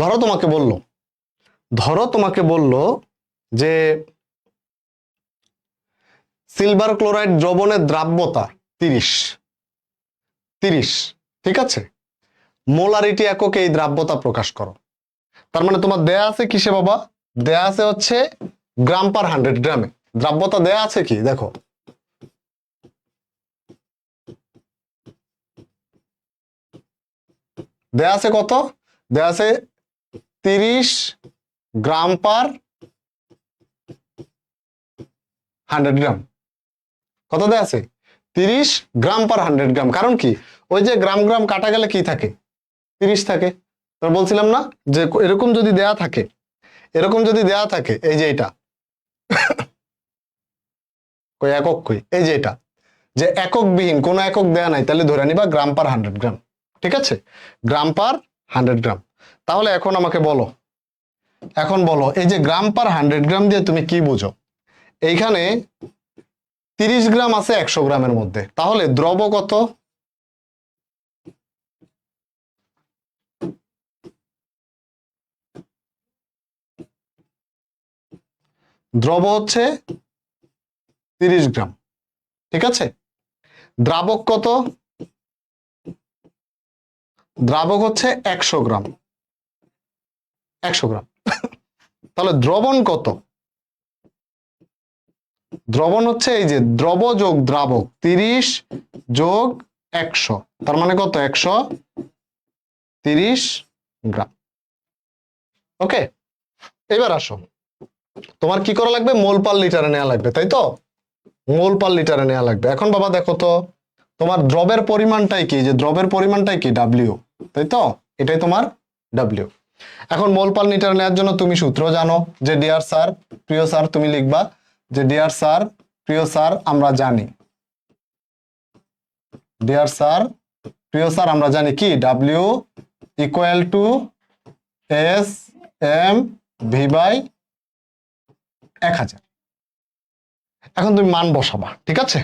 ধরো তোমাকে বললো যে সিলভার ক্লোরাইড দ্রবণের দ্রাব্যতা 30, ঠিক আছে, মোলারিটি এককে এই দ্রাব্যতা প্রকাশ করো। তার মানে তোমার দেয়া আছে কিসে বাবা? দেয়া আছে হচ্ছে গ্রাম পার 100 গ্রামে। দ্রাব্যতা দেয়া আছে কি দেখো, দেয়া আছে কত? দেয়া আছে 30 গ্রাম পার 100 গ্রাম। কত দেয়া আছে? 30 গ্রাম পার 100 গ্রাম। কারণ কি, ওই যে গ্রাম গ্রাম কাটা গেলে কি থাকে? 30 থাকে। তো বলছিলাম না যে এরকম যদি দেয়া থাকে, এই যে এটা কই একক কই, এই যে এটা যে একক বিহীন কোন একক দেয়া নাই, তাহলে ধরে নিবা গ্রাম পার 100 গ্রাম। ঠিক আছে, গ্রাম পার 100 গ্রাম। তাহলে এখন আমাকে বলো, এই যে গ্রাম পার 100 গ্রাম দিয়ে তুমি কি বুঝো? এইখানে 30 গ্রাম আছে 100 গ্রামের মধ্যে, তাহলে দ্রব কত? দ্রব হচ্ছে 30 গ্রাম, ঠিক আছে। দ্রাবক কত? দ্রাবক হচ্ছে 100 গ্রাম, 100 গ্রাম। তাহলে দ্রবণ কত? দ্রবণ হচ্ছে এই যে দ্রব যোগ দ্রাবক, 30 যোগ 100, তার মানে কত? 130 গ্রাম। ওকে, এবার আসো, তোমার কি করা লাগবে? মোল পার লিটারে নেওয়া লাগবে, তাই তো? মোল পার লিটারে নেওয়া লাগবে। এখন বাবা দেখো তো, তোমার দ্রবের পরিমাণটাই কি? যে দ্রবের পরিমাণটাই কি? ডাব্লিউ, তাই তো? এটাই তোমার ডাব্লিউ। এখন মোল পার লিটার নেওয়ার জন্য তুমি সূত্র জানো, যে ডিয়ার স্যার, প্রিয় স্যার, তুমি লিখবা যে ডিয়ার স্যার, প্রিয় স্যার, আমরা জানি, ডিয়ার স্যার, প্রিয় স্যার, আমরা জানি কি? W equal to S M V by 1000। এখন তুমি মান বসাবা, ঠিক আছে?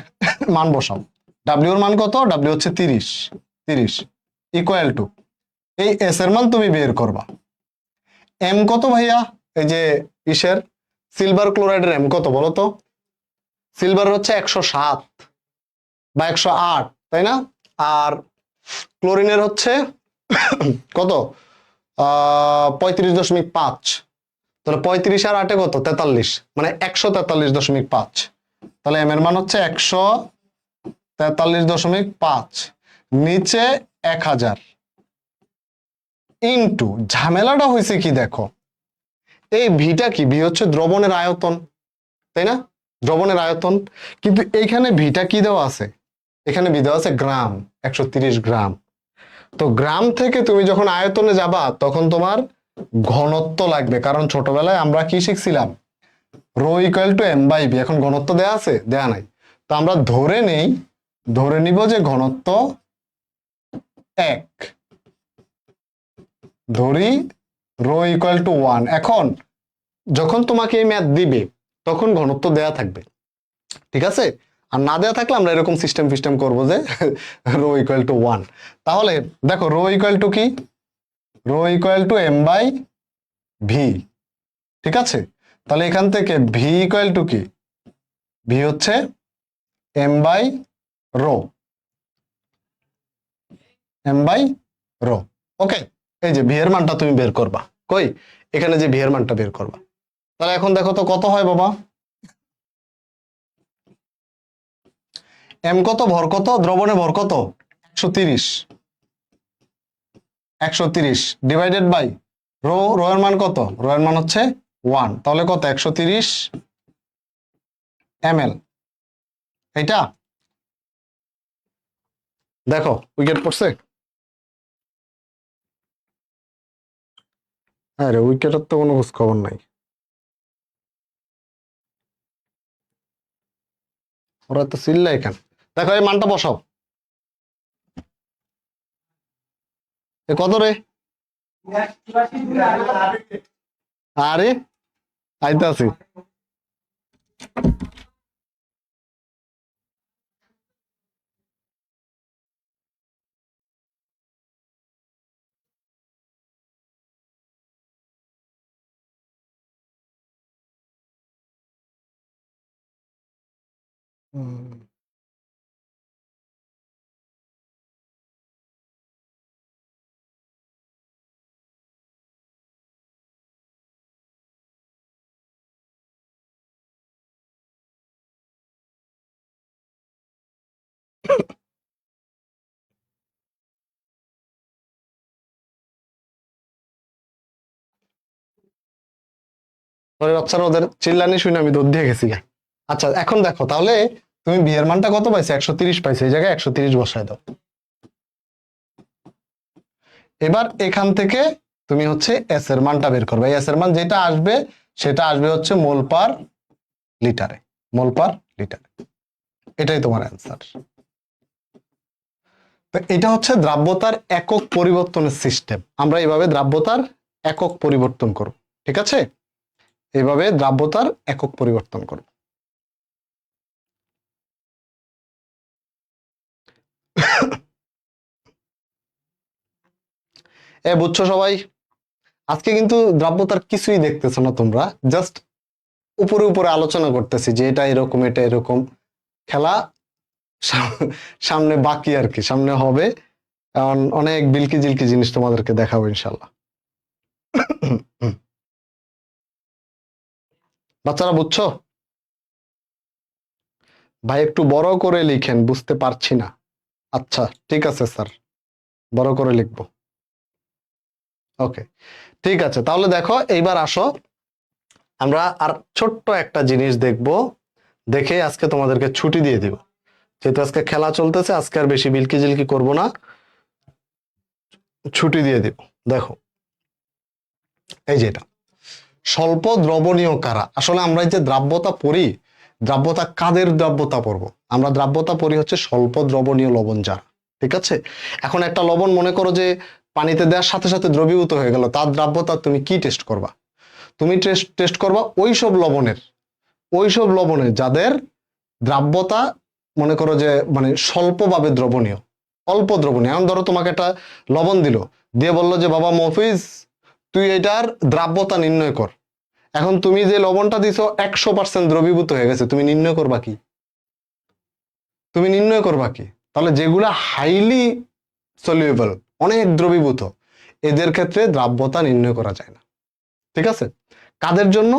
মান বসাও। ডাব্লিউ এর মান কত? ডাব্লিউ হচ্ছে 30 ইকুয়াল টু এই এস এর মান তুমি বের করবা। এম কত ভাইয়া? এই যে ইসের সিলভার ক্লোরাইডের এম কত বলো তো? সিলভার হচ্ছে 107 বা 108, তাই না? আর ক্লোরিনের হচ্ছে কত? 35.5। তাহলে 35 আর 8 কত? 43, মানে 143.5। তাহলে এম এর মান হচ্ছে 143.5, নিচে 1000 ইন্টু, ঝামেলাটা হয়েছে কি দেখো, এই ভিটা কি? ভি হচ্ছে দ্রবণের আয়তন, তাই না? দ্রবণের আয়তন। কিন্তু এইখানে ভিটা কি দেওয়া আছে? এখানে ভি দেওয়া আছে গ্রাম, 130 গ্রাম। তো গ্রাম থেকে তুমি যখন আয়তনে যাবা তখন তোমার ঘনত্ব লাগবে, কারণ ছোটবেলায় আমরা কি শিখছিলাম? Rho equal to M by V. এখন ঘনত্ব দেয়া আছে? দেয়া নাই। তো আমরা ধরে নিব যে ঘনত্ব 1, ধরি রো ইকুয়াল টু 1। এখন যখন তোমাকে এই ম্যাথ দিবে তখন ঘনত্ব দেয়া থাকবে, ঠিক আছে? আর না দেয়া থাকলে আমরা এরকম সিস্টেম করবো যে রো ইকুয়াল টু 1। তাহলে দেখো, রো ইকুয়াল টু কি? Rho equal to M by V, ঠিক আছে। তাহলে এখান থেকে ভি ইকুয়াল টু কি? ভি হচ্ছে M by rho, M by rho. Okay, এই যে ভি এর মানটা তুমি বের করবা, কই? এখানে যে ভি এর মানটা বের করবা। তাহলে এখন দেখো তো কত হয় বাবা? এম কত? ভর কত? দ্রবণে ভর কত? 130, 130 ডিভাইডেড বাই রো। রো এর মান কত? রো এর মান হচ্ছে 1। তাহলে কত? 130 ml। এইটা দেখো, উইকেট পড়ছে। হ্যাঁ রে, উইকেটের তো কোনো খোঁজ খবর নাই। ওরা তো চিল্লা এখানে। দেখো এই মানটা বসাও। এ কত রে? আরে আইতাছি। ওই বাচ্চারা ওদের চিল্লানি শুনে আমি দৌড় দিয়ে গেছি গা। আচ্ছা এখন দেখো তাহলে তুমি বি এর মানটা কত পাইছো, 130 পাইছো, এই জায়গায় 130 বসায় দাও। এবার এখান থেকে তুমি হচ্ছে এস এর মানটা বের করবে, এস এর মান যেটা আসবে সেটা আসবে হচ্ছে মোল পার লিটারে, মোল পার লিটারে। এটাই তোমার অ্যান্সার। তো এটা হচ্ছে দ্রাব্যতার একক পরিবর্তনের সিস্টেম। আমরা এইভাবে দ্রাব্যতার একক পরিবর্তন করব, ঠিক আছে? এইভাবে দ্রাব্যতার একক পরিবর্তন করব। বুঝছো সবাই? আজকে কিন্তু দ্রাব্যতার কিছুই দেখতেছো না তোমরা, জাস্ট উপরে উপরে আলোচনা করতেছি যে এটা এরকম এটা এরকম। খেলা সামনে বাকি আর কি, সামনে হবে, অনেক বিলকি জিলকি জিনিস তোমাদেরকে দেখাবো ইনশাল্লাহ। বাচ্চারা বুঝছো? ভাই একটু বড় করে লিখেন, বুঝতে পারছি না। আচ্ছা ঠিক আছে স্যার, বড় করে লিখবো। ওকে ঠিক আছে, তাহলে দেখো এইবার আসো আমরা আর ছোট্ট একটা জিনিস দেখব, দেখে আজকে তোমাদেরকে ছুটি দিয়ে দিব। যেহেতু আজকে খেলা চলতেছে, আজকে আর বেশি বিলকি জিলকি করবো না, ছুটি দিয়ে দিব। দেখো এই যে এটা স্বল্প দ্রবণীয় কারা। আসলে আমরা যে দ্রাব্যতা পড়ি, দ্রাব্যতা কাদের দ্রাব্যতা পড়বো? আমরা দ্রাব্যতা পড়ি হচ্ছে স্বল্প দ্রবণীয় লবণ যারা, ঠিক আছে? এখন একটা লবণ মনে করো যে পানিতে দেওয়ার সাথে সাথে দ্রবীভূত হয়ে গেল, তার দ্রাব্যতা তুমি কি টেস্ট করবা? তুমি টেস্ট করবা ওইসব লবণের যাদের দ্রাব্যতা মনে করো যে মানে স্বল্পভাবে দ্রবণীয়, অল্প দ্রবণীয়। এখন ধরো তোমাকে একটা লবণ দিল, দিয়ে বললো যে বাবা মফিজ তুই এটার দ্রাব্যতা নির্ণয় কর। এখন তুমি যে লবণটা দিছো 100% দ্রবীভূত হয়ে গেছে, তুমি নির্ণয় করবা কি? তাহলে যেগুলা হাইলি সলিউবল, অনেক দ্রবীভূত, এদের ক্ষেত্রে দ্রাব্যতা নির্ণয় করা যায় না, ঠিক আছে? কাদের জন্য?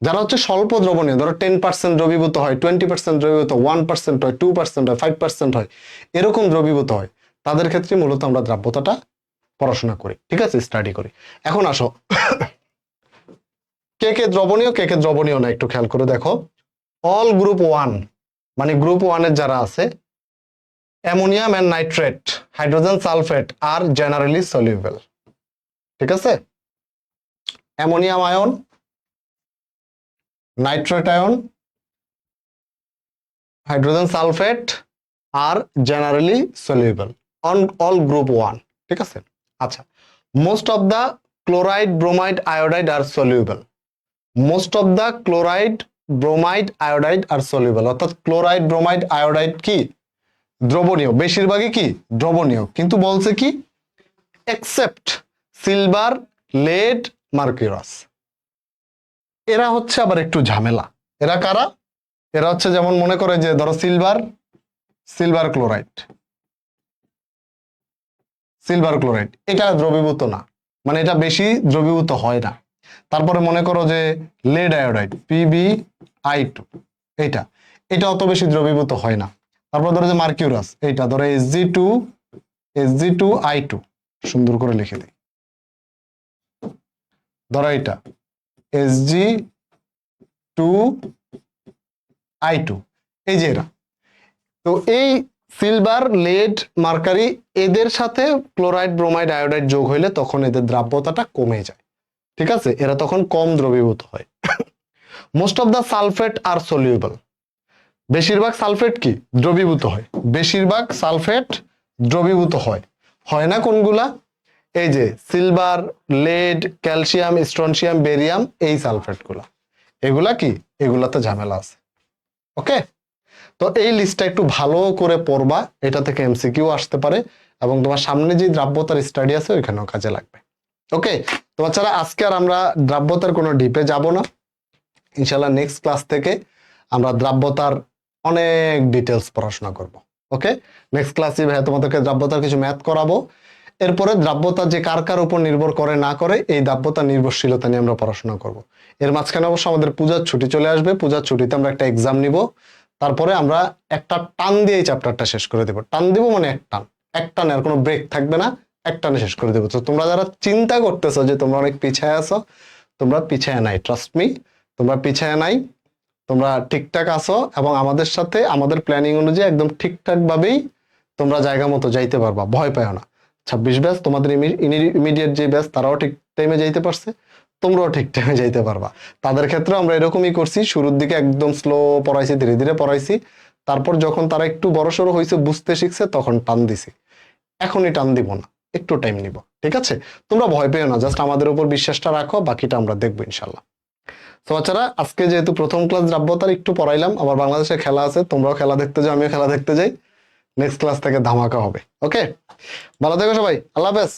যারা হচ্ছে স্বল্প দ্রবণীয়, ধরো 10% দ্রবীভূত হয়, 20% দ্রবীভূত, 1% হয়, 2% হয়, 5% হয়, এরকম দ্রবীভূত হয়, তাদের ক্ষেত্রে মূলত আমরা দ্রাব্যতাটা পড়াশোনা করি, ঠিক আছে, স্টাডি করি। এখন আসো কে কে দ্রবণীয় কে কে দ্রবণীয় না একটু খেয়াল করে দেখো। অল গ্রুপ 1 মানে গ্রুপ 1 এর যারা আছে, ammonium and nitrate, hydrogen sulphate are generally soluble, ঠিক আছে? Ammonium ion, nitrate ion, hydrogen sulphate are generally soluble on all group 1, ঠিক আছে? আচ্ছা, most of the chloride bromide iodide are soluble, most of the chloride bromide iodide are soluble, অর্থাৎ chloride bromide iodide কি দ্রবণীয়, বেশিরভাগই কি দ্রবণীয়, কিন্তু বলছে কি এক্সেপ্ট সিলভার, লেড, মার্কিউরাস। এরা হচ্ছে আবার একটু ঝামেলা। এরা কারা? এরা হচ্ছে যেমন মনে করে যে ধরো সিলভার ক্লোরাইড এটা দ্রবীভূত না, মানে এটা বেশি দ্রবীভূত হয় না। তারপরে মনে করো যে লেড আয়োডাইড PbI2, এটা এটা অত বেশি দ্রবীভূত হয় না। তারপর ধরো যে মার্কিউরাস, এইটা ধরো Hg2I2, সুন্দর করে লিখে দিই, ধরো এটা Hg2I2, এই যে এরা। তো এই সিলভার, লেড, মার্কারি এদের সাথে ক্লোরাইড ব্রোমাইড আয়োডাইড যোগ হইলে তখন এদের দ্রাব্যতাটা কমে যায়, ঠিক আছে? এরা তখন কম দ্রবীভূত হয়। Most of the sulphate are soluble, বেশিরভাগ সালফেট কি দ্রবীভূত হয়, বেশিরভাগ সালফেট দ্রবীভূত হয়। হয় না কোনগুলা? এই যে silver, lead, calcium, strontium, barium, এই সালফেট গুলা, এগুলা কি এগুলাতে ঝামেলা আছে। ওকে, তো এই লিস্টটা একটু ভালো করে পড়বা, এটা থেকে MCQ আসতে পারে এবং তোমার সামনে যে দ্রাব্যতার স্টাডি আছে ওইখানেও কাজে লাগবে। ওকে, তো বাচ্চারা আজকে আর আমরা দ্রাব্যতার কোনো ডিপে যাব না, ইনশাল্লাহ নেক্সট ক্লাস থেকে আমরা দ্রাব্যতার অনেক ডিটেলস পড়াশোনা করব। ওকে, নেক্সট ক্লাসে ভাই তোমাদেরকে দ্রাব্যতার কিছু ম্যাথ করাবো। এরপরে দ্রাব্যতা যে কার কার উপর নির্ভর করে না করে এই দ্রাব্যতা নির্ভরশীলতা নিয়ে আমরা পড়াশোনা করব। এর মাঝখানে অবশ্য আমাদের পূজার ছুটি চলে আসবে, পূজার ছুটিতে আমরা একটা এক্সাম নিব, তারপরে আমরা একটা টান দিয়ে এই চ্যাপ্টারটা শেষ করে দেবো। টান দিব মানে এক টানে, আর কোনো ব্রেক থাকবে না, এক টানে শেষ করে দেবো। তো তোমরা যারা চিন্তা করতেছো যে তোমরা অনেক পিছায় আছো, তোমরা পিছায় নাই, ট্রাস্ট মি, তোমরা পিছায় নাই, তোমরা ঠিকঠাক আছো এবং আমাদের সাথে আমাদের প্ল্যানিং অনুযায়ী একদম ঠিকঠাক ভাবেই তোমরা জায়গা মতো যাইতে পারবা, ভয় পাও না। 26 ব্যাচ তোমাদের ইমিডিয়েট যে ব্যাচ তারাও ঠিক টাইমে যাইতে পারছে, তোমরাও ঠিক টাইমে যাইতে পারবা। তাদের ক্ষেত্রে আমরা এরকমই করছি, শুরুর দিকে একদম স্লো পড়াইছি, ধীরে ধীরে পড়াইছি, তারপর যখন তারা একটু বড়সড় হয়েছে, বুঝতে শিখছে, তখন টান দিছি। এখনই টান দিব না, একটু টাইম নিব, ঠিক আছে? তোমরা ভয় পেও না, জাস্ট আমাদের উপর বিশ্বাসটা রাখো, বাকিটা আমরা দেখবো ইনশাল্লাহ। তো বাচ্চারা, আজকে যেহেতু প্রথম ক্লাস দ্রাব্যতার একটু পড়াইলাম, আবার বাংলাদেশে খেলা আছে, তোমরাও খেলা দেখতে যাও, আমিও খেলা দেখতে যাই। নেক্সট ক্লাস থেকে ধামাকা হবে। ওকে, ভালো থেকো সবাই, আল্লাহ হাফেজ।